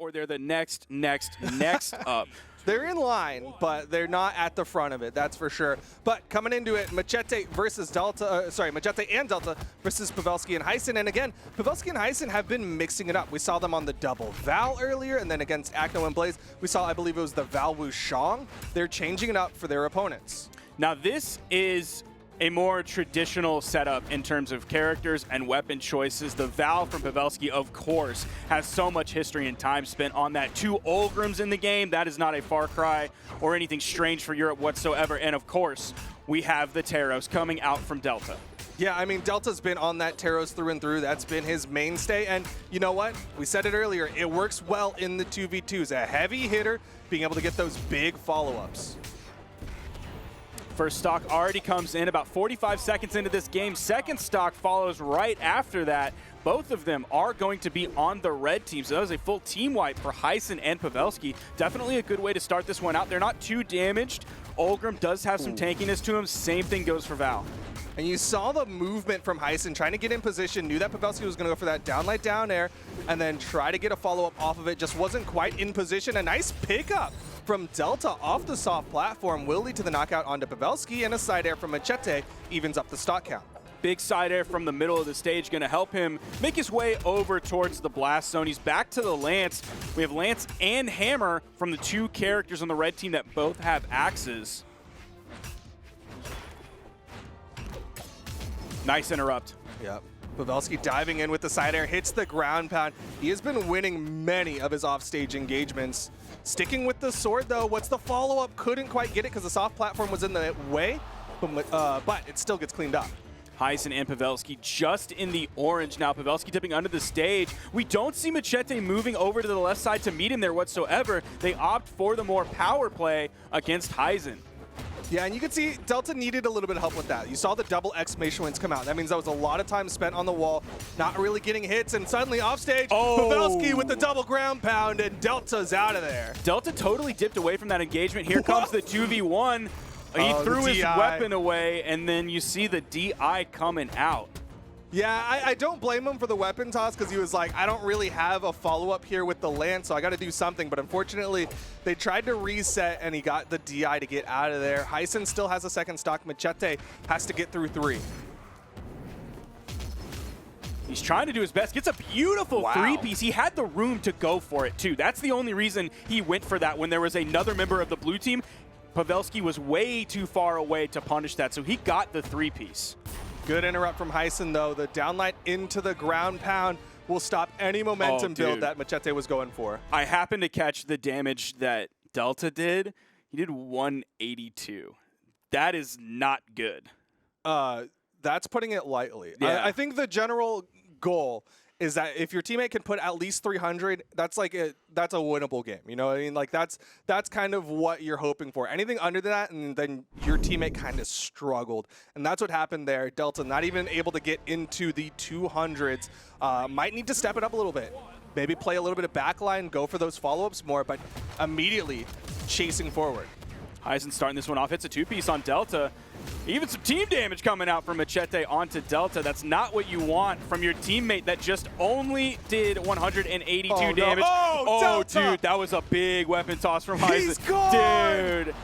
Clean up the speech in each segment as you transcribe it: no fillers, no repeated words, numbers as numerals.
or they're the next up. They're in line, but they're not at the front of it, that's for sure. But coming into it, Macheeete versus Delta, Macheeete and Delta versus Pavelski and Hysen. And again, Pavelski and Hysen have been mixing it up. We saw them on the double Val earlier, and then against Acno and Blaze, we saw, I believe it was the Val Wushang. They're changing it up for their opponents. Now this is a more traditional setup in terms of characters and weapon choices. The Val from Pavelski, of course, has so much history and time spent on that. 2 Olgrims in the game. That is not a far cry or anything strange for Europe whatsoever. And of course, we have the Taros coming out from Delta. Yeah, I mean, Delta's been on that Taros through and through. That's been his mainstay. And you know what? We said it earlier. It works well in the 2v2s. A heavy hitter being able to get those big follow-ups. First stock already comes in about 45 seconds into this game. Second stock follows right after that. Both of them are going to be on the red team. So that was a full team wipe for Hysen and Pavelski. Definitely a good way to start this one out. They're not too damaged. Olgrim does have some tankiness to him. Same thing goes for Val. And you saw the movement from Hysen trying to get in position, knew that Pavelski was going to go for that downlight down air, and then try to get a follow-up off of it. Just wasn't quite in position. A nice pickup from Delta off the soft platform will lead to the knockout onto Pavelski, and a side air from Macheeete evens up the stock count. Big side air from the middle of the stage going to help him make his way over towards the blast zone. He's back to the Lance. We have Lance and Hammer from the 2 characters on the red team that both have axes. Nice interrupt. Yep. Pavelski diving in with the side air, hits the ground pound. He has been winning many of his offstage engagements. Sticking with the sword, though, what's the follow-up? Couldn't quite get it because the soft platform was in the way, but it still gets cleaned up. Hysen and Pavelski just in the orange now. Pavelski tipping under the stage. We don't see Macheeete moving over to the left side to meet him there whatsoever. They opt for the more power play against Hysen. Yeah, and you can see Delta needed a little bit of help with that. You saw the double exclamation points come out. That means that was a lot of time spent on the wall, not really getting hits, and suddenly offstage, Pavelski with the double ground pound, and Delta's out of there. Delta totally dipped away from that engagement. Here comes the 2v1. He threw his weapon away, and then you see the DI coming out. Yeah, I don't blame him for the weapon toss because he was like, I don't really have a follow-up here with the Lance, so I got to do something. But unfortunately, they tried to reset, and he got the DI to get out of there. Hysen still has a second stock. Macheeete has to get through 3. He's trying to do his best. Gets a beautiful 3-piece. He had the room to go for it, too. That's the only reason he went for that when there was another member of the blue team. Pavelski was way too far away to punish that, so he got the 3-piece. Good interrupt from Hysen, though. The downlight into the ground pound will stop any momentum build that Macheeete was going for. I happened to catch the damage that Delta did. He did 182. That is not good. That's putting it lightly. Yeah. I think the general goal is that if your teammate can put at least 300, that's like that's a winnable game. You know what I mean? Like that's kind of what you're hoping for. Anything under that, and then your teammate kind of struggled, and that's what happened there. Delta not even able to get into the 200s. Might need to step it up a little bit. Maybe play a little bit of backline, go for those follow-ups more, but immediately chasing forward. Hysen starting this one off, hits a 2-piece on Delta. Even some team damage coming out from Macheeete onto Delta. That's not what you want from your teammate that just only did 182 damage. Oh, dude, that was a big weapon toss from Hysen. He's gone! Dude.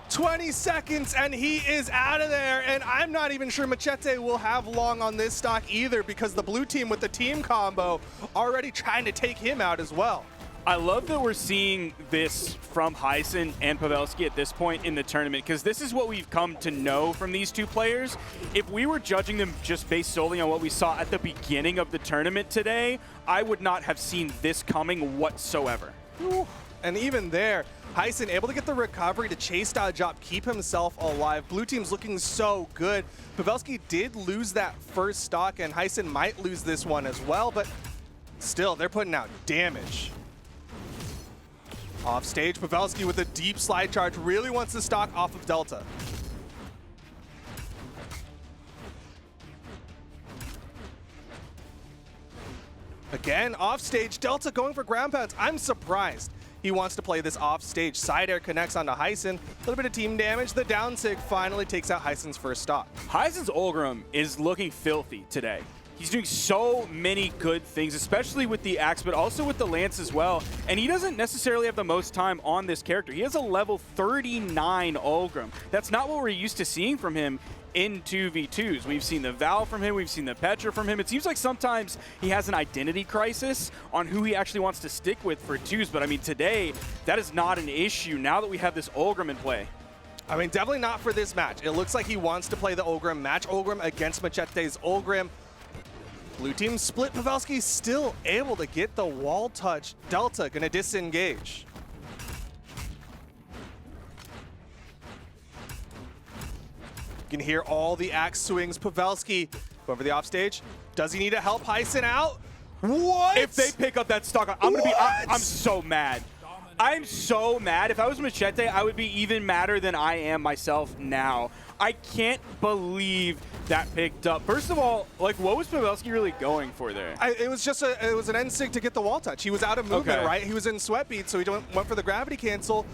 20 seconds and he is out of there, and I'm not even sure Macheeete will have long on this stock either because the blue team with the team combo already trying to take him out as well. I love that we're seeing this from Hysen and Pavelski at this point in the tournament, because this is what we've come to know from these 2 players. If we were judging them just based solely on what we saw at the beginning of the tournament today, I would not have seen this coming whatsoever. Ooh. And even there, Hysen able to get the recovery to chase dodge up, keep himself alive. Blue team's looking so good. Pavelski did lose that first stock, and Hysen might lose this one as well, but still, they're putting out damage. Off stage, Pavelski with a deep slide charge really wants the stock off of Delta. Again, off stage, Delta going for ground pounds. I'm surprised he wants to play this off stage. Side air connects onto Hysen. A little bit of team damage. The down sig finally takes out Hysen's first stock. Hysen's Olgrim is looking filthy today. He's doing so many good things, especially with the axe, but also with the lance as well. And he doesn't necessarily have the most time on this character. He has a level 39 Ulgrim. That's not what we're used to seeing from him in 2v2s. We've seen the Val from him, we've seen the Petra from him. It seems like sometimes he has an identity crisis on who he actually wants to stick with for twos, but I mean today, that is not an issue now that we have this Ulgrim in play. I mean, definitely not for this match. It looks like he wants to play the Ulgrim, match Ulgrim against Macheete's Ulgrim. Blue team split. Pavelski still able to get the wall touch. Delta gonna disengage. You can hear all the axe swings. Pavelski going for the offstage. Does he need to help Hysen out? What? If they pick up that stock, I'm so mad. I'm so mad. If I was Macheeete, I would be even madder than I am myself now. I can't believe that picked up. First of all, like, what was Pavelski really going for there? It was just an N-sig to get the wall touch. He was out of movement, right? He was in sweat beat, so he went for the gravity cancel.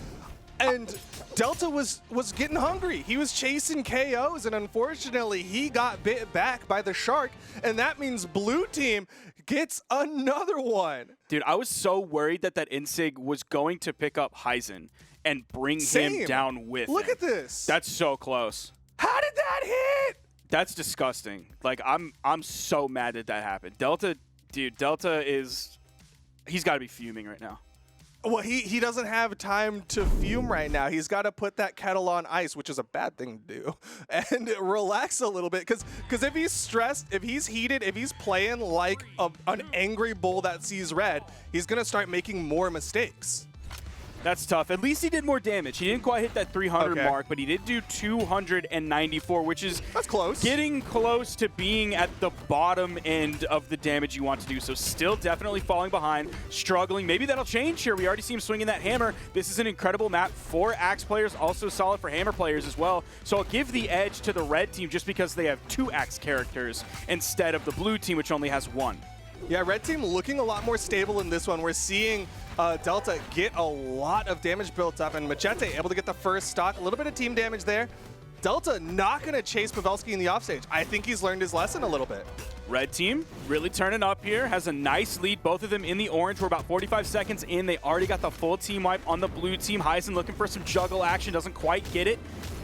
And Delta was getting hungry. He was chasing KOs, and unfortunately, he got bit back by the shark, and that means blue team gets another one. Dude, I was so worried that N-sig was going to pick up Hysen and bring him down with him. Look at this. That's so close. How did that hit? That's disgusting. Like, I'm so mad that happened. Delta, dude, Delta is, he's got to be fuming right now. Well, he doesn't have time to fume right now. He's got to put that kettle on ice, which is a bad thing to do, and relax a little bit. Because if he's stressed, if he's heated, if he's playing like an angry bull that sees red, he's going to start making more mistakes. That's tough. At least he did more damage. He didn't quite hit that 300 mark, but he did do 294, which is that's close. Getting close to being at the bottom end of the damage you want to do. So still definitely falling behind, struggling. Maybe that'll change here. We already see him swinging that hammer. This is an incredible map for Axe players, also solid for Hammer players as well. So I'll give the edge to the red team just because they have 2 Axe characters instead of the blue team, which only has 1. Yeah, red team looking a lot more stable in this one. We're seeing Delta get a lot of damage built up, and Macheeete able to get the first stock. A little bit of team damage there. Delta not going to chase Pavelski in the offstage. I think he's learned his lesson a little bit. Red team really turning up here, has a nice lead. Both of them in the orange. We're about 45 seconds in. They already got the full team wipe on the blue team. Hysen looking for some juggle action, doesn't quite get it.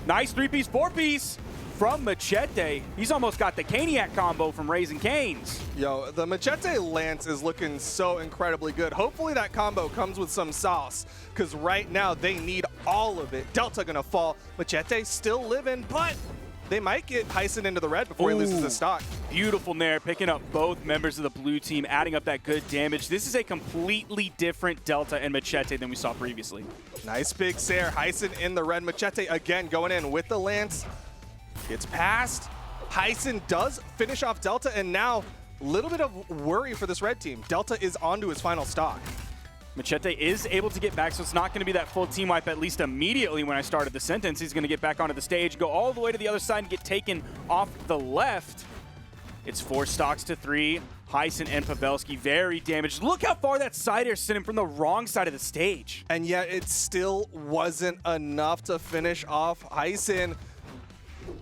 Nice 3-piece, 4-piece from Macheeete. He's almost got the Caniac combo from Raising Canes. Yo, the Macheeete Lance is looking so incredibly good. Hopefully that combo comes with some sauce, because right now they need all of it. Delta gonna fall. Macheeete still living, but they might get Hysen into the red before he loses his stock. Beautiful Nair, picking up both members of the blue team, adding up that good damage. This is a completely different Delta and Macheeete than we saw previously. Nice big Sair. Hysen in the red. Macheeete again going in with the Lance. Gets past. Hysen does finish off Delta, and now a little bit of worry for this red team. Delta is onto his final stock. Macheeete is able to get back, so it's not going to be that full team wipe, at least immediately when I started the sentence. He's going to get back onto the stage, go all the way to the other side, and get taken off the left. It's 4 stocks to 3. Hysen and Pavelski very damaged. Look how far that side air sent him from the wrong side of the stage. And yet it still wasn't enough to finish off Hysen.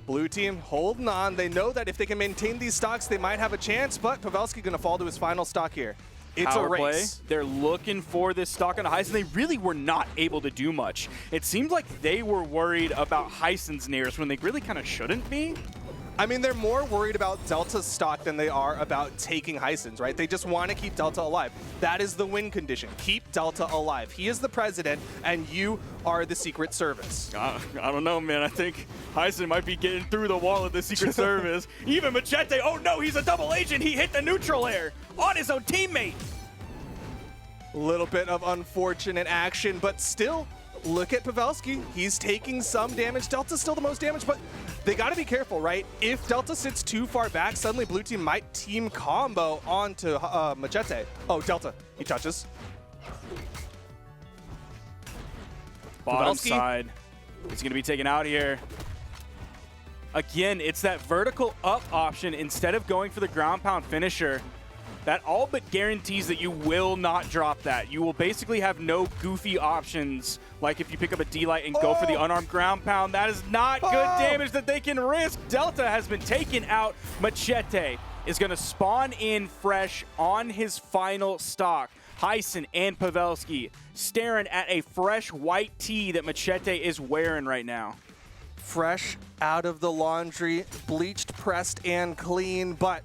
Blue team holding on. They know that if they can maintain these stocks, they might have a chance, but Pavelski going to fall to his final stock here. It's Power a race. Play. They're looking for this stock on Hysen. They really were not able to do much. It seemed like they were worried about Hysen's Nairs when they really kind of shouldn't be. I mean, they're more worried about Delta's stock than they are about taking Hysen's, right? They just want to keep Delta alive. That is the win condition. Keep Delta alive. He is the president, and you are the Secret Service. I don't know, man. I think Hysen might be getting through the wall of the Secret Service. Even Macheeete, oh no, he's a double agent. He hit the neutral air on his own teammate. A little bit of unfortunate action, but still, look at Pavelski. He's taking some damage. Delta's still the most damaged, but they got to be careful, right? If Delta sits too far back, suddenly blue team might team combo onto Macheeete. Oh, Delta, he touches. Bottom Pavelski. side. He's going to be taken out here. Again, it's that vertical up option instead of going for the ground pound finisher. That all but guarantees that you will not drop that. You will basically have no goofy options, like if you pick up a D-Light and go for the unarmed ground pound. That is not good damage that they can risk. Delta has been taken out. Macheeete is going to spawn in fresh on his final stock. Hysen and Pavelski staring at a fresh white tee that Macheeete is wearing right now. Fresh out of the laundry, bleached, pressed, and clean, but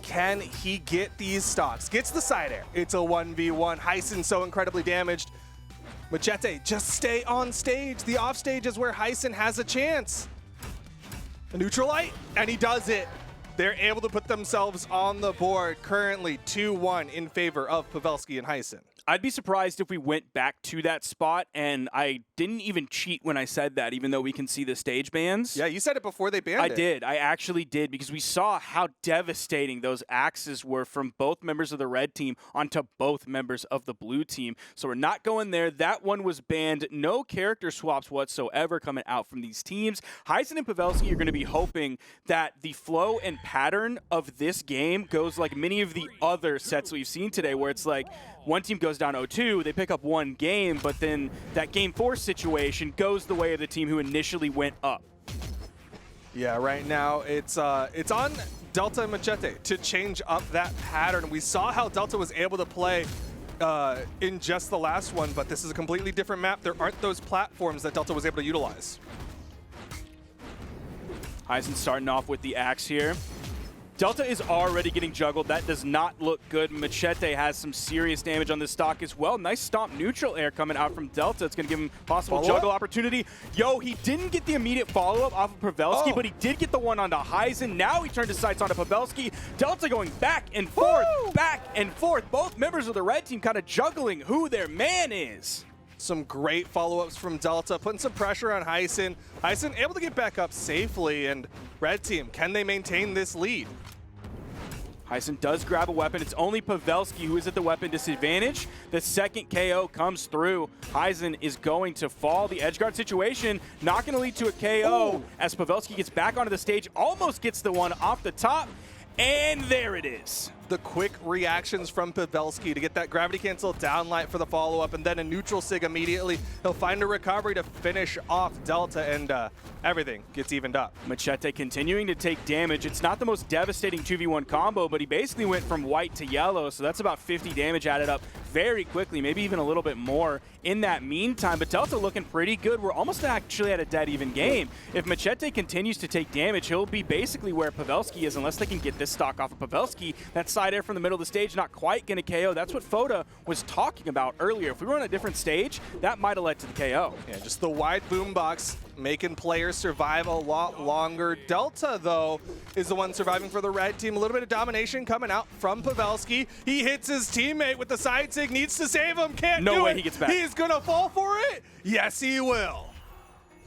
can he get these stocks? Gets the side air. It's a 1v1. Hysen so incredibly damaged. Macheeete, just stay on stage. The off stage is where Hysen has a chance. A neutral light, and he does it. They're able to put themselves on the board, currently 2-1 in favor of Pavelski and Hysen. I'd be surprised if we went back to that spot, and I didn't even cheat when I said that, even though we can see the stage bans. Yeah, you said it before they banned it. I did. I actually did, because we saw how devastating those axes were from both members of the red team onto both members of the blue team. So we're not going there. That one was banned. No character swaps whatsoever coming out from these teams. Hysen and Pavelski are going to be hoping that the flow and pattern of this game goes like many of the other sets we've seen today, where it's like one team goes down 0-2, they pick up one game, but then that game 4 situation goes the way of the team who initially went up. Yeah, right now it's on Delta and Macheeete to change up that pattern. We saw how Delta was able to play in just the last one, but this is a completely different map. There aren't those platforms that Delta was able to utilize. Hysen starting off with the axe here. Delta is already getting juggled. That does not look good. Macheeete has some serious damage on this stock as well. Nice stomp neutral air coming out from Delta. It's going to give him possible juggle opportunity. Yo, he didn't get the immediate follow-up off of Pavelski, but he did get the one onto Hysen. Now he turned his sights onto Pavelski. Delta going back and forth, back and forth. Both members of the red team kind of juggling who their man is. Some great follow-ups from Delta, putting some pressure on Hysen. Hysen able to get back up safely, and red team, can they maintain this lead? Hysen does grab a weapon. It's only Pavelski who is at the weapon disadvantage. The second KO comes through. Hysen is going to fall. The edge guard situation not going to lead to a KO as Pavelski gets back onto the stage, almost gets the one off the top, and there it is. The quick reactions from Pavelski to get that gravity cancel downlight for the follow-up, and then a neutral sig immediately. He'll find a recovery to finish off Delta, and everything gets evened up. Macheeete continuing to take damage. It's not the most devastating 2v1 combo, but he basically went from white to yellow, so that's about 50 damage added up very quickly, maybe even a little bit more in that meantime. But Delta looking pretty good. We're almost actually at a dead even game. If Macheeete continues to take damage, he'll be basically where Pavelski is, unless they can get this stock off of Pavelski. That side air from the middle of the stage, not quite going to KO. That's what Foda was talking about earlier. If we were on a different stage, that might have led to the KO. Yeah, just the wide boombox making players survive a lot longer. Delta, though, is the one surviving for the red team. A little bit of domination coming out from Pavelski. He hits his teammate with the side sig, needs to save him, can't do it. No way he gets back. He's gonna fall for it. Yes, he will.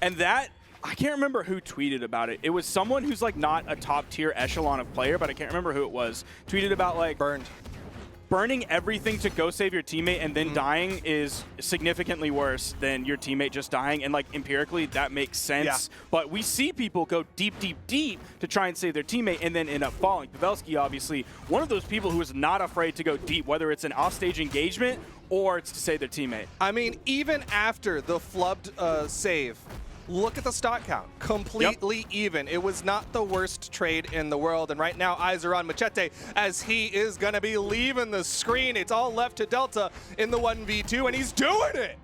And that, I can't remember who tweeted about it. It was someone who's like not a top tier echelon of player, but I can't remember who it was. Tweeted about like burning everything to go save your teammate and then dying is significantly worse than your teammate just dying. And like empirically, that makes sense. Yeah. But we see people go deep, deep, deep to try and save their teammate and then end up falling. Pavelski, obviously, one of those people who is not afraid to go deep, whether it's an offstage engagement or it's to save their teammate. I mean, even after the flubbed save, look at the stock count. Completely even. It was not the worst trade in the world. And right now, eyes are on Macheeete as he is going to be leaving the screen. It's all left to Delta in the 1v2, and he's doing it.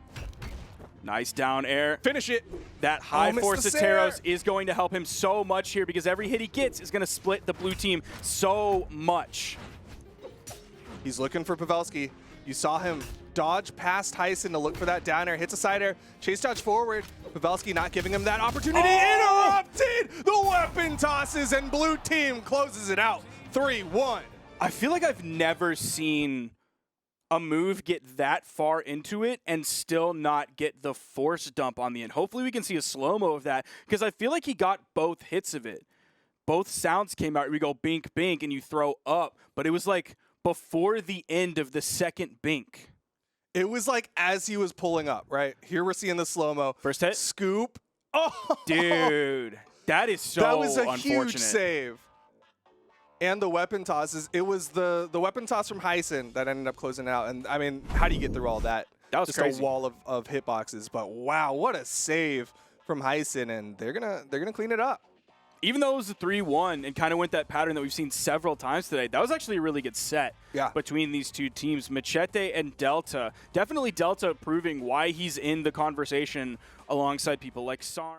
Nice down air. Finish it. That high force of Teros is going to help him so much here because every hit he gets is going to split the blue team so much. He's looking for Pavelski. You saw him dodge past Hysen to look for that down air, hits a side air, chase dodge forward. Pavelski not giving him that opportunity. Interrupted! The weapon tosses and blue team closes it out. 3-1. I feel like I've never seen a move get that far into it and still not get the force dump on the end. Hopefully we can see a slow-mo of that because I feel like he got both hits of it. Both sounds came out. We go bink, bink, and you throw up. But it was like before the end of the second bink. It was like as he was pulling up, right? Here we're seeing the slow-mo. First hit. Scoop. Oh! Dude, that is so That was a unfortunate. huge save. And the weapon tosses. It was the weapon toss from Hysen that ended up closing it out. And, I mean, how do you get through all that? That was just crazy. A wall of hitboxes. But, wow, what a save from Hysen. And they're gonna clean it up. even though it was a 3-1 and kind of went that pattern that we've seen several times today, that was actually a really good set between these two teams. Macheeete and Delta. Definitely Delta proving why he's in the conversation alongside people like Sar.